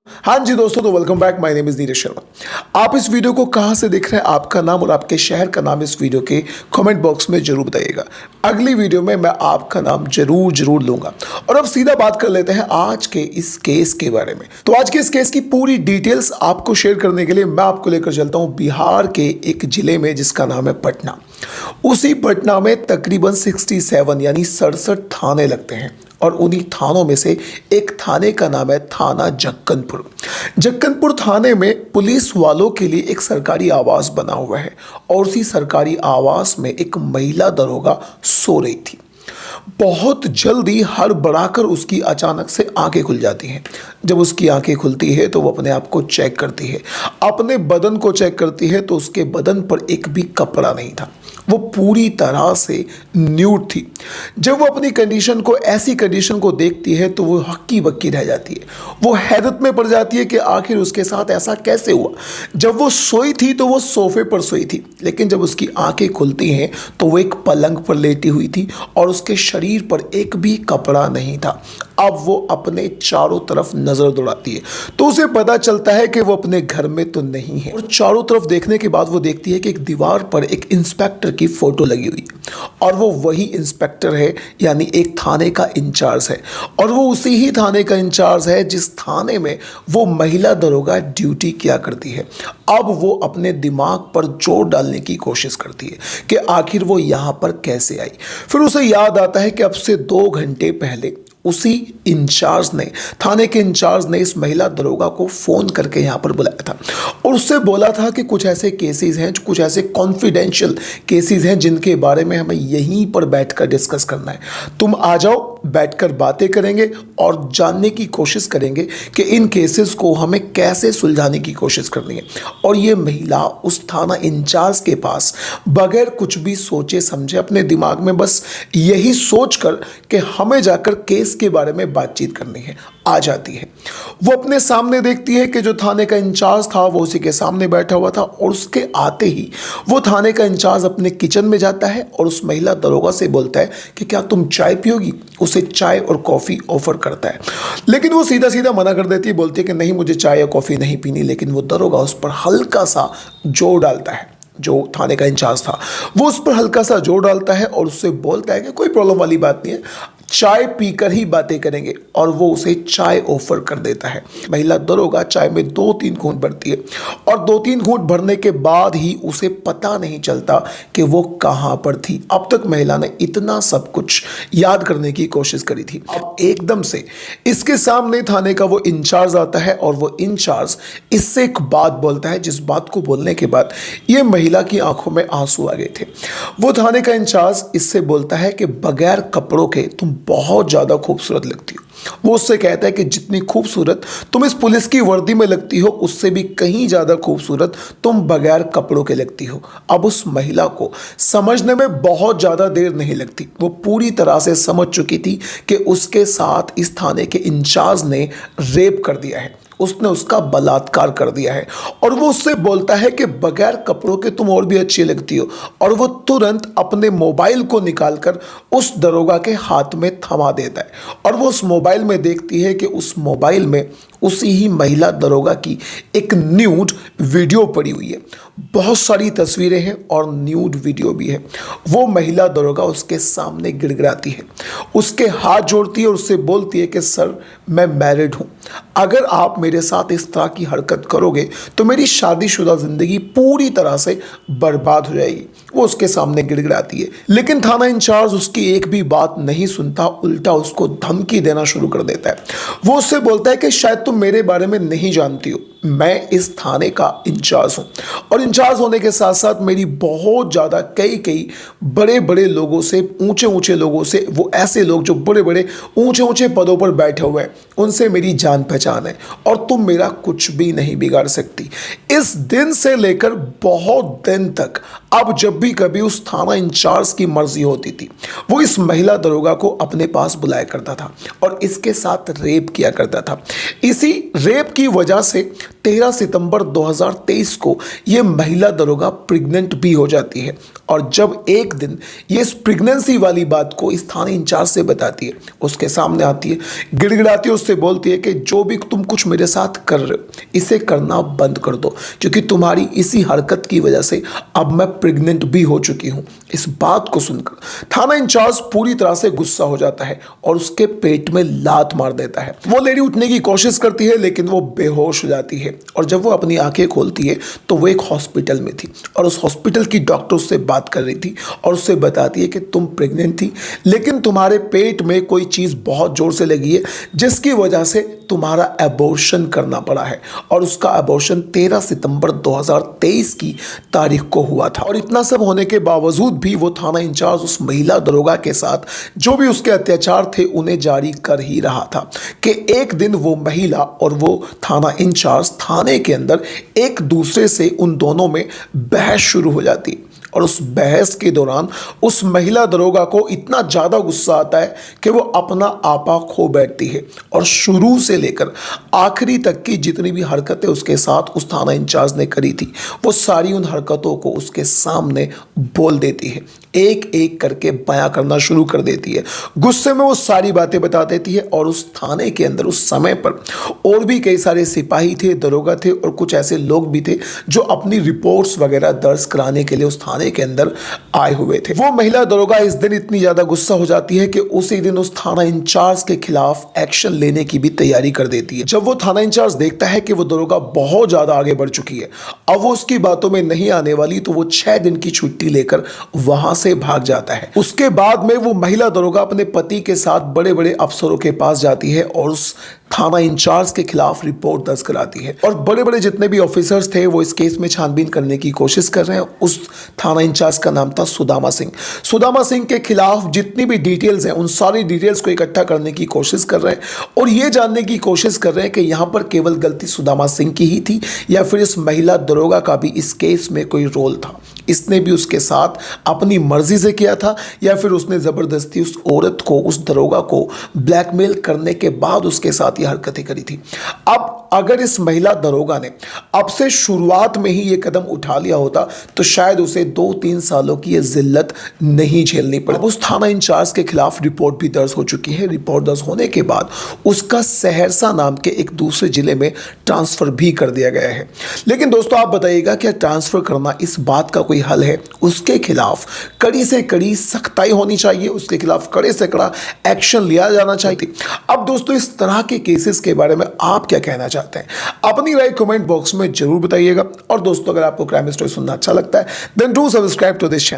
हाँ जी दोस्तों, तो welcome back. My name is Neeraj Sharma. आप इस वीडियो को कहाँ से देख रहे हैं, आपका नाम और आपके शहर का नाम इस वीडियो के कमेंट बॉक्स में जरूर बताइएगा। अगली वीडियो में मैं आपका नाम जरूर लूंगा। और अब सीधा बात कर लेते हैं आज के इस केस के बारे में। तो आज के इस केस की पूरी डिटेल्स आपको शेयर करने के लिए मैं आपको लेकर चलता हूँ बिहार के एक जिले में जिसका नाम है पटना। उसी पटना में तकरीबन 67 यानी 67 थाने लगते हैं और उन्हीं थानों में से एक थाने का नाम है थाना जक्कनपुर। जक्कनपुर थाने में पुलिस वालों के लिए एक सरकारी आवास बना हुआ है और उसी सरकारी आवास में एक महिला दरोगा सो रही थी। बहुत जल्दी हड़बड़ाकर उसकी अचानक से आंखें खुल जाती हैं। जब उसकी आंखें खुलती है तो वो अपने आप को चेक करती है, अपने बदन को चेक करती है तो उसके बदन पर एक भी कपड़ा नहीं था। वो पूरी तरह से न्यूड थी। जब वो अपनी कंडीशन को, ऐसी कंडीशन को देखती है तो वो हक्की बक्की रह जाती है। वो हैरत में पड़ जाती है कि आखिर उसके साथ ऐसा कैसे हुआ। जब वो सोई थी तो वो सोफे पर सोई थी, लेकिन जब उसकी आंखें खुलती हैं तो वो एक पलंग पर लेटी हुई थी और उसके शरीर पर एक भी कपड़ा नहीं था। अब वो अपने चारों तरफ नजर दौड़ाती है तो उसे पता चलता है कि वो अपने घर में तो नहीं है। और चारों तरफ देखने के बाद वो देखती है कि एक दीवार पर एक इंस्पेक्टर की फोटो लगी हुई है और वो वही इंस्पेक्टर है, यानी एक थाने का इंचार्ज है। और वो उसी ही थाने का इंचार्ज है जिस थाने में वो महिला दरोगा ड्यूटी किया करती है। अब वो अपने दिमाग पर जोर डालने की कोशिश करती है कि आखिर वो यहाँ पर कैसे आई। फिर उसे याद आता है कि अब से 2 घंटे पहले उसी इंचार्ज ने, थाने के इंचार्ज ने इस महिला दरोगा को फ़ोन करके यहाँ पर बुलाया था और उससे बोला था कि कुछ ऐसे केसेस हैं, कुछ ऐसे कॉन्फिडेंशियल केसेस हैं जिनके बारे में हमें यहीं पर बैठकर डिस्कस करना है। तुम आ जाओ, बैठकर बातें करेंगे और जानने की कोशिश करेंगे कि इन केसेस को हमें कैसे सुलझाने की कोशिश करनी है। और ये महिला उस थाना इंचार्ज के पास बगैर कुछ भी सोचे समझे, अपने दिमाग में बस यही सोचकर कि हमें जाकर केस के बारे में बातचीत करनी है, आ जाती है। वो अपने सामने देखती है कि जो थाने का इंचार्ज था वो उसी के सामने बैठा हुआ था और उसके आते ही वो थाने का इंचार्ज अपने किचन में जाता है और उस महिला दरोगा से बोलता है कि क्या तुम चाय पियोगी। उसे चाय और कॉफ़ी ऑफर करता है, लेकिन वो सीधा सीधा मना कर देती है, बोलती है कि नहीं, मुझे चाय या कॉफ़ी नहीं पीनी। लेकिन वो दरोगा उस पर हल्का सा जोर डालता है। जो थाने का इंचार्ज था वो उस पर हल्का सा जोर डालता है और उससे बोलता है कि कोई प्रॉब्लम वाली बात नहीं है, चाय पीकर ही बातें करेंगे। और वो उसे चाय ऑफर कर देता है। महिला दरोगा चाय में 2-3 घूंट भरती है और 2-3 घूंट भरने के बाद ही उसे पता नहीं चलता कि वो कहाँ पर थी। अब तक महिला ने इतना सब कुछ याद करने की कोशिश करी थी। अब एकदम से इसके सामने थाने का वो इंचार्ज आता है और वो इंचार्ज इससे एक बात बोलता है, जिस बात को बोलने के बाद ये महिला की आंखों में आंसू आ गए थे। वो थाने का इंचार्ज इससे बोलता है कि बगैर कपड़ों के तुम बहुत ज़्यादा खूबसूरत लगती हो। वो उससे कहता है कि जितनी खूबसूरत तुम इस पुलिस की वर्दी में लगती हो, उससे भी कहीं ज़्यादा खूबसूरत तुम बगैर कपड़ों के लगती हो। अब उस महिला को समझने में बहुत ज़्यादा देर नहीं लगती। वो पूरी तरह से समझ चुकी थी कि उसके साथ इस थाने के इंचार्ज ने रेप कर दिया है, उसने उसका बलात्कार कर दिया है। और वो उससे बोलता है कि बगैर कपड़ों के तुम और भी अच्छी लगती हो। और वो तुरंत अपने मोबाइल को निकालकर उस दरोगा के हाथ में थमा देता है और वो उस मोबाइल में देखती है कि उस मोबाइल में उसी ही महिला दरोगा की एक न्यूड वीडियो पड़ी हुई है। बहुत सारी तस्वीरें हैं और न्यूड वीडियो भी है। वो महिला दरोगा उसके सामने गिड़गिड़ाती है, उसके हाथ जोड़ती है और उससे बोलती है कि सर, मैं मैरिड हूँ, अगर आप मेरे साथ इस तरह की हरकत करोगे तो मेरी शादीशुदा ज़िंदगी पूरी तरह से बर्बाद हो जाएगी। वो उसके सामने गिड़गिड़ाती है, लेकिन थाना इंचार्ज उसकी एक भी बात नहीं सुनता, उल्टा उसको धमकी देना शुरू कर देता है। वो उससे बोलता है कि शायद तुम मेरे बारे में नहीं जानती हो, मैं इस थाने का इंचार्ज हूँ और इंचार्ज होने के साथ साथ मेरी बहुत ज़्यादा कई बड़े बड़े लोगों से, ऊंचे लोगों से, वो ऐसे लोग जो बड़े बड़े ऊंचे पदों पर बैठे हुए हैं, उनसे मेरी जान पहचान है और तुम मेरा कुछ भी नहीं बिगाड़ सकती। इस दिन से लेकर बहुत दिन तक अब जब भी कभी उस थाना इंचार्ज की मर्जी होती थी, वो इस महिला दरोगा को अपने पास बुलाया करता था और इसके साथ रेप किया करता था। इसी रेप की वजह से 13 सितंबर 2023 को ये महिला दरोगा प्रेग्नेंट भी हो जाती है और जब एक दिन ये इस प्रेगनेंसी वाली बात को इस थाना इंचार्ज से बताती है, उसके सामने आती है, गिड़गिड़ाती है, उससे बोलती है कि जो भी तुम कुछ मेरे साथ कर रहे हो इसे करना बंद कर दो, क्योंकि तुम्हारी इसी हरकत की वजह से अब मैं प्रेग्नेंट भी हो चुकी हूं। इस बात को सुनकर थाना इंचार्ज पूरी तरह से गुस्सा हो जाता है और उसके पेट में लात मार देता है। वो लेडी उठने की कोशिश करती है लेकिन वो बेहोश हो जाती है और जब वो अपनी आंखें खोलती है तो वो एक हॉस्पिटल में थी और उस हॉस्पिटल की डॉक्टर उससे बात कर रही थी और उससे बताती है कि तुम प्रेग्नेंट थी लेकिन तुम्हारे पेट में कोई चीज़ बहुत जोर से लगी है जिसकी वजह से तुम्हारा एबॉर्शन करना पड़ा है और उसका एबॉर्शन 13 सितंबर 2023 की तारीख को हुआ था। और इतना सब होने के बावजूद भी वो थाना इंचार्ज उस महिला दरोगा के साथ जो भी उसके अत्याचार थे उन्हें जारी कर ही रहा था कि एक दिन वो महिला और वो थाना इंचार्ज थाने के अंदर एक दूसरे से उन दोनों में बहस शुरू हो जाती और उस बहस के दौरान उस महिला दरोगा को इतना ज़्यादा गुस्सा आता है कि वो अपना आपा खो बैठती है और शुरू से लेकर आखिरी तक की जितनी भी हरकतें उसके साथ उस थाना इंचार्ज ने करी थी वो सारी उन हरकतों को उसके सामने बोल देती है, एक एक करके बयां करना शुरू कर देती है। गुस्से में वो सारी बातें बता देती है और उस थाने के अंदर उस समय पर और भी कई सारे सिपाही थे, दरोगा थे और कुछ ऐसे लोग भी थे जो अपनी रिपोर्ट्स वगैरह दर्ज कराने के लिए उस थाने के अंदर आए हुए थे। वो महिला दरोगा इस दिन इतनी ज्यादा गुस्सा हो जाती है कि उसी दिन उस थाना इंचार्ज के खिलाफ एक्शन लेने की भी तैयारी कर देती है। जब वो थाना इंचार्ज देखता है कि वो दरोगा बहुत ज्यादा आगे बढ़ चुकी है, अब वो उसकी बातों में नहीं आने वाली, तो वो 6 दिन की छुट्टी लेकर वहां से भाग जाता है। उसके बाद में वो महिला दरोगा अपने पति के साथ बड़े बड़े अफसरों के पास जाती है और उस थाना इंचार्ज के खिलाफ रिपोर्ट दर्ज कराती है और बड़े बड़े जितने भी ऑफिसर्स थे वो इस केस में छानबीन करने की कोशिश कर रहे हैं। उस थाना इंचार्ज का नाम था सुदामा सिंह। सुदामा सिंह के खिलाफ जितनी भी डिटेल्स हैं उन सारी डिटेल्स को इकट्ठा करने की कोशिश कर रहे हैं और ये जानने की कोशिश कर रहे हैं कि यहाँ पर केवल गलती सुदामा सिंह की ही थी या फिर इस महिला दरोगा का भी इस केस में कोई रोल था, इसने भी उसके साथ अपनी मर्जी से किया था या फिर उसने ज़बरदस्ती उस औरत को, उस दरोगा को ब्लैकमेल करने के बाद उसके साथ ये हरकतें करी थी। अब अगर इस महिला दरोगा ने अब से शुरुआत में ही ये कदम उठा लिया होता तो शायद उसे 2-3 सालों की ये जिल्लत नहीं झेलनी पड़े। उस थाना इंचार्ज के खिलाफ रिपोर्ट भी दर्ज हो चुकी है। रिपोर्ट दर्ज होने के बाद उसका सहरसा नाम के एक दूसरे जिले में ट्रांसफ़र भी कर दिया गया है। लेकिन दोस्तों आप बताइएगा क्या ट्रांसफ़र करना इस बात का कोई हल है? उसके खिलाफ कड़ी से कड़ी सख्ताई होनी चाहिए, उसके खिलाफ कड़े से कड़ा एक्शन लिया जाना चाहिए। अब दोस्तों इस तरह के केसेस के बारे में आप क्या कहना चाहते हैं? अपनी राय कमेंट बॉक्स में जरूर बताइएगा। और दोस्तों अगर आपको क्राइम स्टोरी सुनना अच्छा लगता है then do subscribe to this channel.